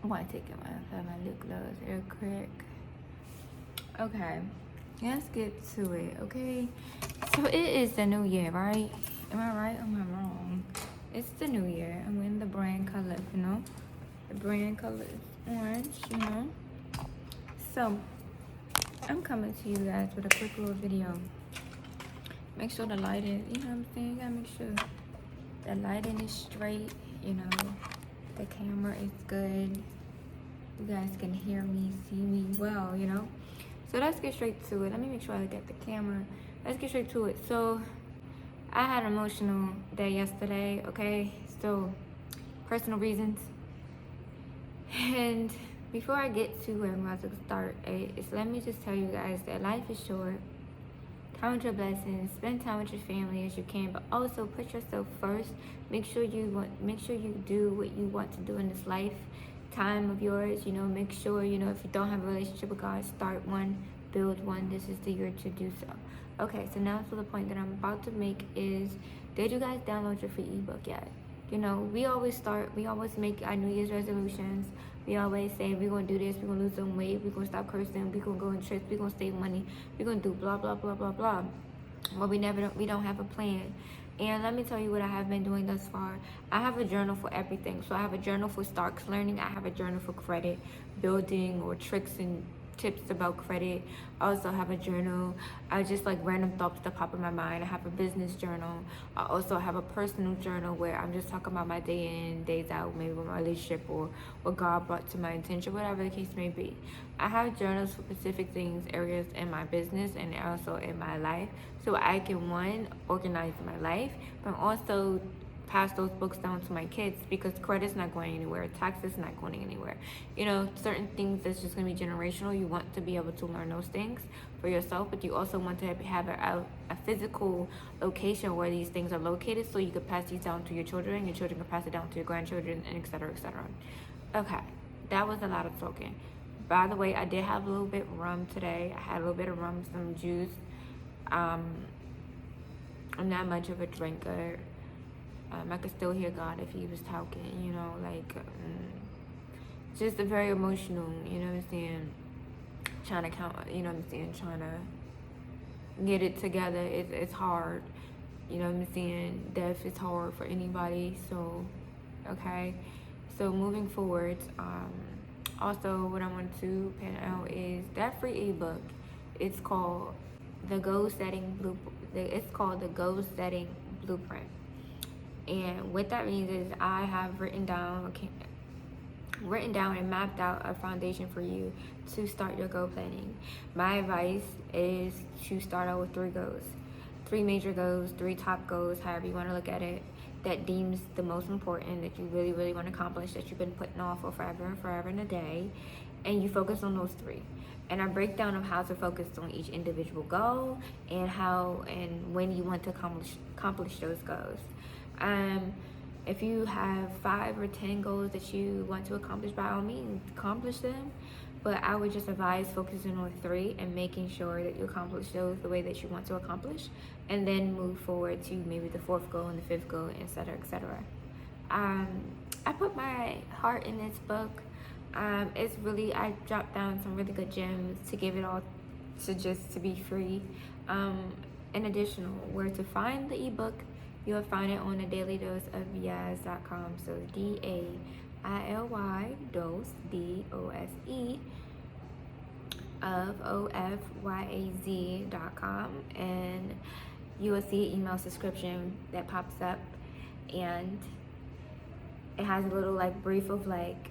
Why taking my lip gloss real quick? Okay, let's get to it. Okay, so it is the new year, right? Am I right or am I wrong? It's the new year. I'm in the brand color, you know. The brand color is orange, you know. So I'm coming to you guys with a quick little video. Make sure the lighting, you know what I'm saying? You gotta make sure the lighting is straight, you know. The camera is good. You guys can hear me, see me well, you know. So let's get straight to it. Let me make sure I get the camera. Let's get straight to it. So I had an emotional day yesterday, okay? So personal reasons. And before I get to where I'm about to start, let me just tell you guys that life is short. Count your blessings, spend time with your family as you can, but also put yourself first. Make sure you do what you want to do in this lifetime of yours. You know, make sure, you know, if you don't have a relationship with God, start one, build one. This is the year to do so. Okay, so now to the point that I'm about to make is, did you guys download your free ebook yet? You know, we always make our New Year's resolutions. We always say we're gonna do this, we're gonna lose some weight, we're gonna stop cursing, we're gonna go on trips, we're gonna save money, we're gonna do blah blah blah blah blah. Well, we don't have a plan. And let me tell you what I have been doing thus far. I have a journal for everything. So I have a journal for stocks learning, I have a journal for credit building or tricks and tips about credit. I also have a journal. I just like random thoughts that pop in my mind. I have a business journal. I also have a personal journal where I'm just talking about my day in, days out, maybe with my relationship or what God brought to my attention, whatever the case may be. I have journals for specific things, areas in my business and also in my life, so I can, one, organize my life, but also pass those books down to my kids, because credit's not going anywhere, taxes not going anywhere. You know, certain things that's just going to be generational. You want to be able to learn those things for yourself, but you also want to have a physical location where these things are located, so you could pass these down to your children, and your children can pass it down to your grandchildren, and etc., etc. Okay, that was a lot of talking. By the way, I did have a little bit of rum today. I had a little bit of rum, some juice. I'm not much of a drinker. I could still hear God if he was talking, you know, like, just a very emotional, you know what I'm saying, trying to count, you know what I'm saying, trying to get it together. It's hard, you know what I'm saying, death is hard for anybody, so, okay, so moving forward, also what I want to point out is that free ebook. It's called the Goal Setting Blueprint. And what that means is I have written down and mapped out a foundation for you to start your goal planning. My advice is to start out with 3 goals. 3 major goals, 3 top goals, however you want to look at it, that deems the most important, that you really, really want to accomplish, that you've been putting off for forever and forever and a day. And you focus on those 3. And I break down of how to focus on each individual goal and how and when you want to accomplish those goals. If you have 5 or 10 goals that you want to accomplish, by all means, accomplish them. But I would just advise focusing on 3 and making sure that you accomplish those the way that you want to accomplish, and then move forward to maybe the 4th goal and the 5th goal, etc., etc. I put my heart in this book. It's really, I dropped down some really good gems to give it all to be free. In addition, where to find the ebook, you'll find it on thedailydoseofyaz.com. So DAILY dose DOSE of OFYAZ.com, and you will see an email subscription that pops up, and it has a little like brief of like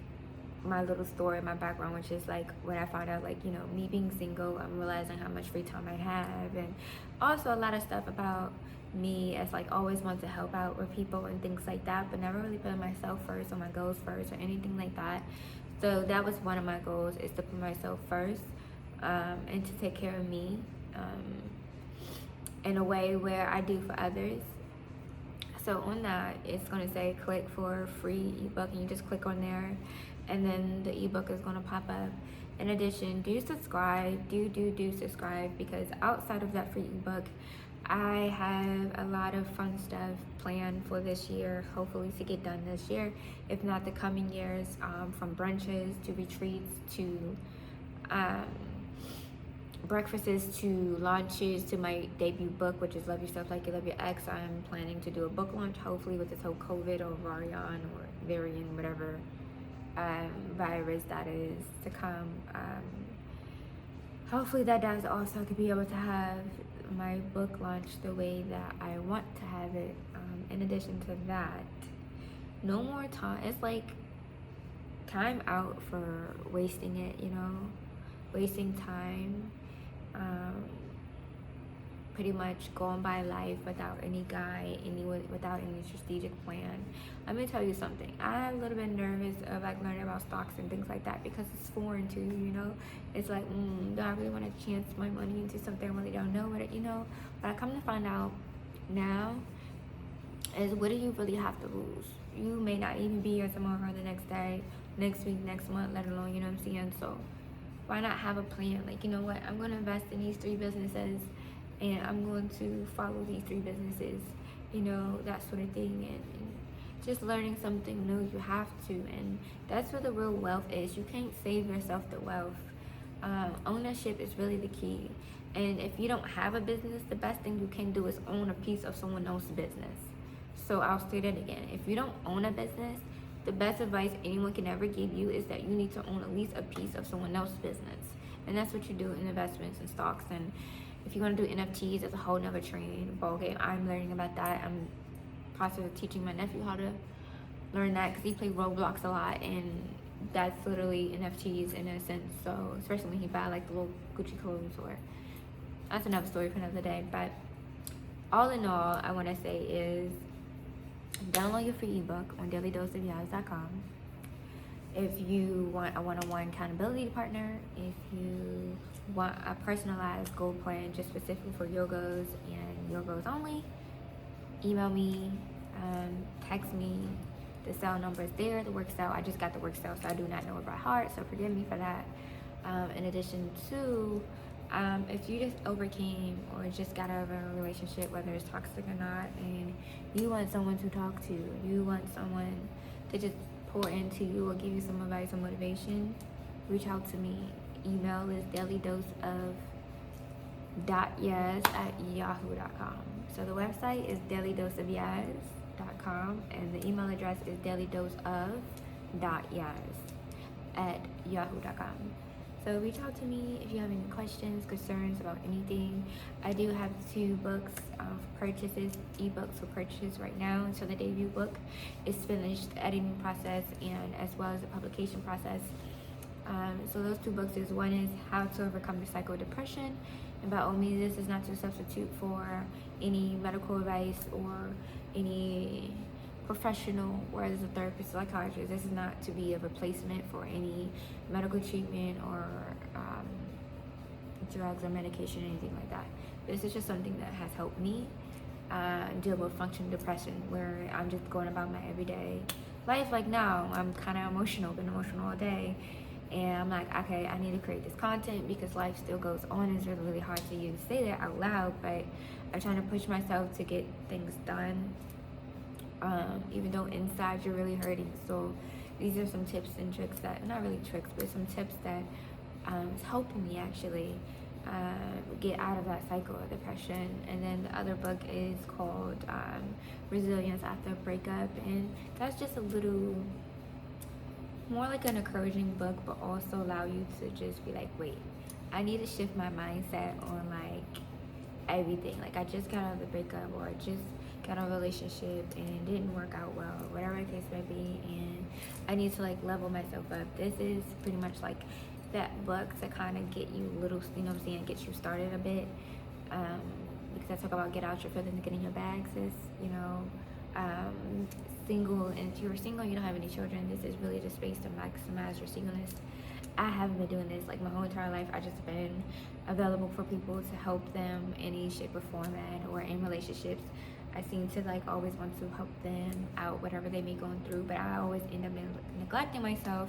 my little story, my background, which is like when I found out, like, you know, me being single, I'm realizing how much free time I have, and also a lot of stuff about me as like always want to help out with people and things like that, but never really put myself first or my goals first or anything like that. So that was one of my goals, is to put myself first, and to take care of me in a way where I do for others. So on that, it's going to say click for free ebook, and you just click on there, and then the ebook is going to pop up. In addition, do subscribe, do subscribe, because outside of that free ebook, I have a lot of fun stuff planned for this year, hopefully to get done this year, if not the coming years, from brunches to retreats to um, breakfasts to launches to my debut book, which is Love Yourself Like You Love Your Ex. I'm planning to do a book launch, hopefully with this whole COVID or variant or variant, whatever virus that is to come. Hopefully that does also to be able to have my book launch the way that I want to have it. In addition to that, no more time. It's like time out for wasting it, wasting time. Pretty much going by life without any guide, without any strategic plan. Let me tell you something. I'm a little bit nervous of like learning about stocks and things like that because it's foreign to you. It's like, do I really want to chance my money into something I really don't know what it, But I come to find out now is what do you really have to lose? You may not even be here tomorrow, the next day, next week, next month, let alone, you know what I'm saying? So why not have a plan? Like, you know what? I'm going to invest in these 3 businesses and I'm going to follow these 3 businesses, that sort of thing. And just learning something new, you have to. And that's where the real wealth is. You can't save yourself the wealth. Ownership is really the key. And if you don't have a business, the best thing you can do is own a piece of someone else's business. So I'll say that again. If you don't own a business, the best advice anyone can ever give you is that you need to own at least a piece of someone else's business. And that's what you do in investments and stocks. And if you want to do NFTs, it's a whole nother train ballgame. I'm learning about that. I'm possibly teaching my nephew how to learn that because he plays Roblox a lot. And that's literally NFTs in a sense. So especially when he buy like the little Gucci clothes, or that's another story for another day. But all in all, I want to say is download your free ebook on dailydoseofyas.com. If you want a one-on-one accountability partner, if you want a personalized goal plan just specifically for your goals and your goals only, email me, text me. The cell number is there, the work cell. I just got the work cell, so I do not know it by heart, so forgive me for that. In addition to, if you just overcame or just got out of a relationship, whether it's toxic or not, and you want someone to talk to, you want someone to just pour into you or give you some advice or motivation, reach out to me. Email is dailydoseof.yes@yahoo.com. So the website is dailydoseofyas.com and the email address is dailydoseof.yes@yahoo.com. So reach out to me if you have any questions, concerns about anything. I do have 2 books of purchases, ebooks for purchase right now. So the debut book is finished, the editing process, and as well as the publication process. So those 2 books is, one is How to Overcome the Cycle of Depression. And by all means, this is not to substitute for any medical advice or any professional, whereas a therapist, psychiatrist, this is not to be a replacement for any medical treatment or drugs or medication or anything like that. This is just something that has helped me deal with functional depression, where I'm just going about my everyday life. Like now, I'm kind of been emotional all day, and I'm like, okay, I need to create this content because life still goes on. It's really hard to even say that out loud, but I'm trying to push myself to get things done. Even though inside you're really hurting. So these are some tips and tricks that, not really tricks, but some tips that is helping me actually get out of that cycle of depression. And then the other book is called Resilience After a Breakup, and that's just a little more like an encouraging book, but also allow you to just be like, wait, I need to shift my mindset on like everything. Like I just got out of the breakup, or I just got a relationship and it didn't work out well, whatever the case may be, and I need to like level myself up. This is pretty much like that book to kind of get you little, get you started a bit, because I talk about get out your feelings and get in your bag, sis. Single, and if you're single, you don't have any children, this is really the space to maximize your singleness. I haven't been doing this like my whole entire life. I just been available for people to help them in any shape or format or in relationships. I seem to like always want to help them out, whatever they may be going through, but I always end up neglecting myself.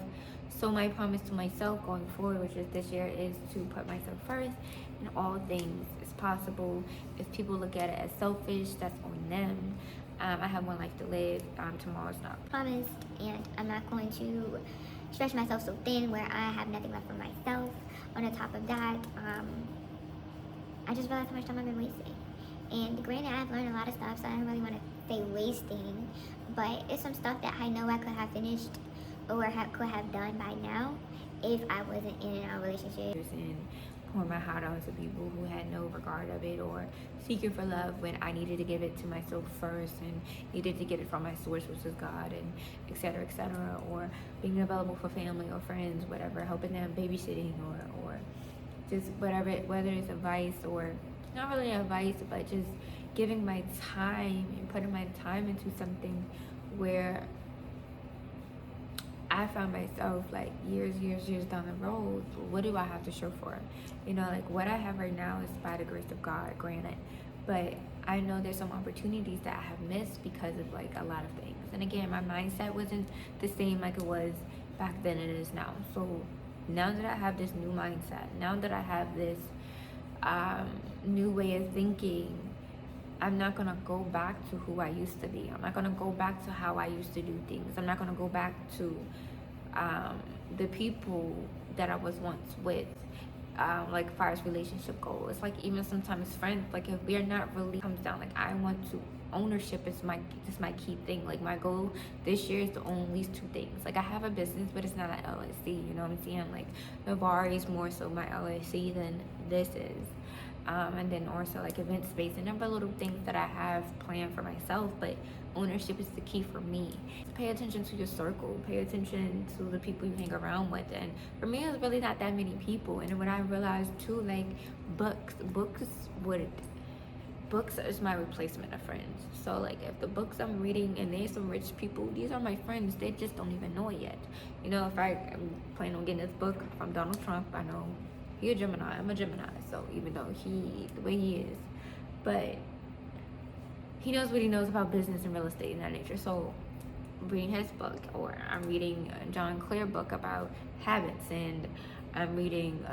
So my promise to myself going forward, which is this year, is to put myself first in all things as possible. If people look at it as selfish, that's on them. I have one life to live. Tomorrow's not promised, and I'm not going to stretch myself so thin where I have nothing left for myself. On the top of that, I just realized how much time I've been wasting. And granted, I've learned a lot of stuff, so I don't really want to say wasting, but it's some stuff that I know I could have finished or could have done by now if I wasn't in a relationship. And pour my heart out to people who had no regard of it, or seeking for love when I needed to give it to myself first and needed to get it from my source, which is God, and etc., etc., or being available for family or friends, whatever, helping them, babysitting, or just whatever, whether it's advice or not really advice, but just giving my time and putting my time into something where I found myself like years down the road, what do I have to show for it? You know, like what I have right now is by the grace of God, granted. But I know there's some opportunities that I have missed because of like a lot of things. And again, my mindset wasn't the same like it was back then it is now. So now that I have this new mindset, now that I have this new way of thinking, I'm not gonna go back to who I used to be. I'm not gonna go back to how I used to do things. I'm not gonna go back to the people that I was once with, like as far as relationship goals. It's like even sometimes friends, like if we're not really comes down, like I want to, ownership is my key thing. Like my goal this year is to own at least 2 things. Like I have a business, but it's not an LLC, you know what I'm saying? Like Navari is more so my LLC than this is. And then also like event space and number of little things that I have planned for myself, but ownership is the key for me. Pay attention to your circle, pay attention to the people you hang around with. And for me, it's really not that many people. And when I realized too, like books is my replacement of friends. So like if the books I'm reading and there's some rich people, these are my friends, they just don't even know it yet. You know, if I am planning on getting this book from Donald Trump, I know he's a Gemini, I'm a Gemini, so even though the way he is, but he knows what he knows about business and real estate and that nature. So reading his book, or I'm reading John Clear book about habits, and I'm reading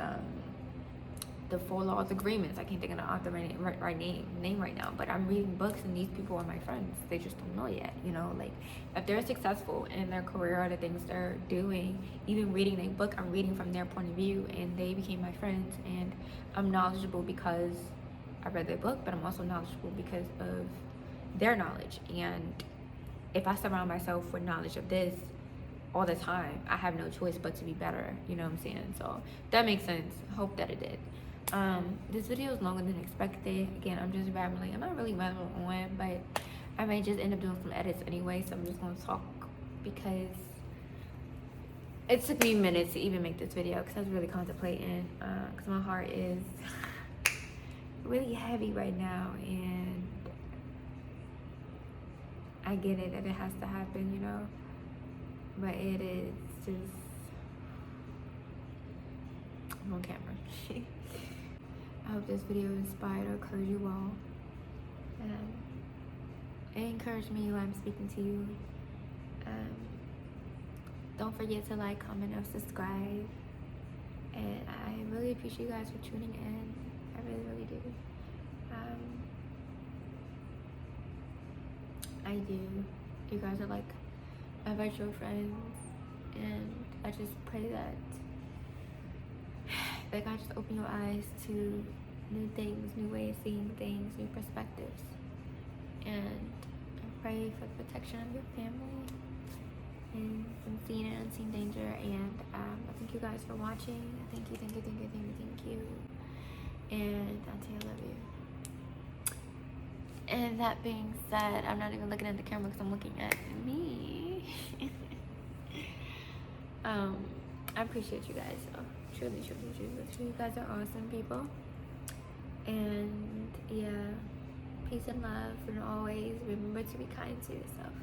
the 4 Laws Agreements. I can't think of the author right name right now, but I'm reading books, and these people are my friends. They just don't know yet, you know. Like if they're successful in their career or the things they're doing, even reading a book, I'm reading from their point of view, and they became my friends. And I'm knowledgeable because I read their book, but I'm also knowledgeable because of their knowledge. And if I surround myself with knowledge of this all the time, I have no choice but to be better, you know what I'm saying? So that makes sense. Hope that it did. This video is longer than expected. Again, I'm just rambling. I'm not really rambling on, but I may just end up doing some edits anyway, so I'm just going to talk because it took me minutes to even make this video, because I was really contemplating, because my heart is really heavy right now, and I get it that it has to happen, you know, but it is just, I'm on camera. I hope this video inspired or encouraged you all. It encouraged me while I'm speaking to you. Don't forget to like, comment, or subscribe. And I really appreciate you guys for tuning in. I really do. I do. You guys are like my virtual friends, and I just pray that God just open your eyes to new things, new ways of seeing things, new perspectives. And I pray for the protection of your family and from seen and unseen danger. And I thank you guys for watching. Thank you. And Auntie, I love you. And that being said, I'm not even looking at the camera because I'm looking at me. I appreciate you guys. So truly. You guys are awesome people. And yeah, peace and love, and always remember to be kind to yourself.